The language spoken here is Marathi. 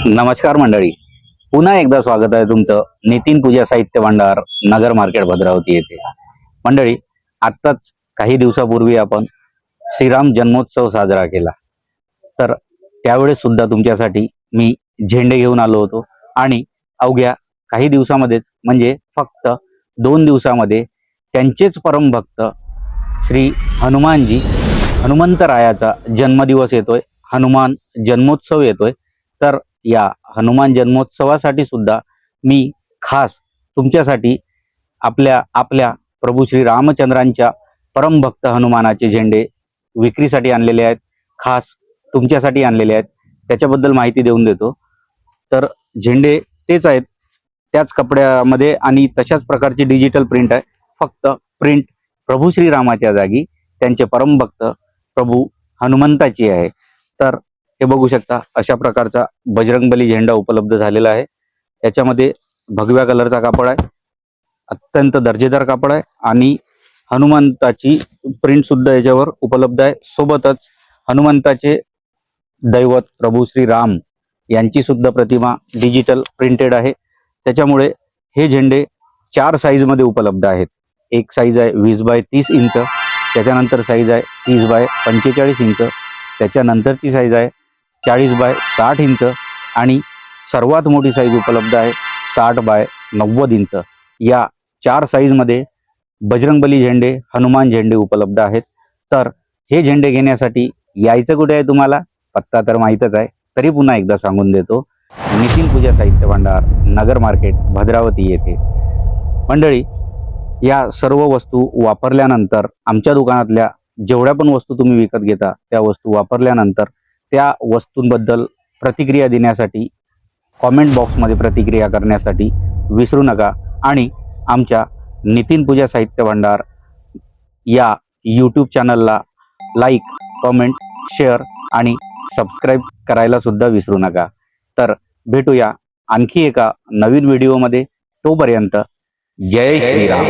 नमस्कार मंडळी, पुन्हा एकदा स्वागत आहे तुमचं नितीन पूजा साहित्य भांडार नगर मार्केट भद्रावती येथे। मंडळी, आत्ताच काही दिवसापूर्वी आपण श्रीराम जन्मोत्सव साजरा केला, तर त्यावेळेस सुद्धा तुमच्यासाठी मी झेंडे घेऊन आलो होतो आणि अवघ्या काही दिवसामध्येच म्हणजे फक्त 2 दिवसामध्ये त्यांचेच परमभक्त श्री हनुमानजी हनुमंतरायाचा जन्मदिवस येतोय, हनुमान जन्मोत्सव येतोय। तर या हनुमान जन्मोत्सवासाठी सुद्धा मी खास तुमच्यासाठी आपल्या प्रभू श्री रामचंद्रांच्या परमभक्त हनुमानाचे झेंडे विक्रीसाठी आणलेले आहेत, खास तुमच्यासाठी आणलेले आहेत। त्याच्याबद्दल माहिती देऊन देतो। तर झेंडे तेच आहेत, त्याच कपड्यामध्ये आणि तशाच प्रकारची डिजिटल प्रिंट आहे, फक्त प्रिंट प्रभू श्रीरामाच्या जागी त्यांचे परमभक्त प्रभू हनुमंताची आहे। तर हे बघू शकता, अशा प्रकारचा बजरंगबली झेंडा उपलब्ध झालेला आहे। याच्यामध्ये भगव्या कलरचा कापड आहे, अत्यंत दर्जेदार कापड आहे आणि हनुमंताची प्रिंट सुद्धा याच्यावर उपलब्ध आहे। सोबतच हनुमंताचे दैवत प्रभू श्री राम यांची सुद्धा प्रतिमा डिजिटल प्रिंटेड आहे। त्याच्यामुळे हे झेंडे 4 साईज मध्ये उपलब्ध आहेत। एक साईज आहे 20 बाय 30 इंच, त्याच्यानंतर साईज आहे 30 बाय 45 इंच, त्याच्यानंतरची साईज आहे 40 बाय 60 इंच आणि सर्वात मोठी साईज उपलब्ध आहे 60 बाय 90 इंच। या 4 साईज मध्ये बजरंगबली झेंडे, हनुमान झेंडे उपलब्ध आहेत। तर हे झेंडे घेण्यासाठी यायचं कुठे आहे तुम्हाला? पत्ता तर माहीतच आहे, तरी पुन्हा एकदा सांगून देतो। नितीन पूजा साहित्य भांडार नगर मार्केट भद्रावती येथे। मंडळी, या सर्व वस्तू वापरल्यानंतर आमच्या दुकानातल्या जेवढ्या पण वस्तू तुम्ही विकत घेता त्या वस्तू वापरल्यानंतर त्या वस्तूंबद्दल प्रतिक्रिया देण्यासाठी कमेंट बॉक्समध्ये प्रतिक्रिया करण्यासाठी विसरू नका आणि आमच्या नितीन पूजा साहित्य भांडार या यूट्यूब चॅनलला लाईक, कमेंट, शेअर आणि सबस्क्राईब करायला सुद्धा विसरू नका। तर भेटूया आणखी एका नवीन व्हिडिओमध्ये, तोपर्यंत जय श्रीराम।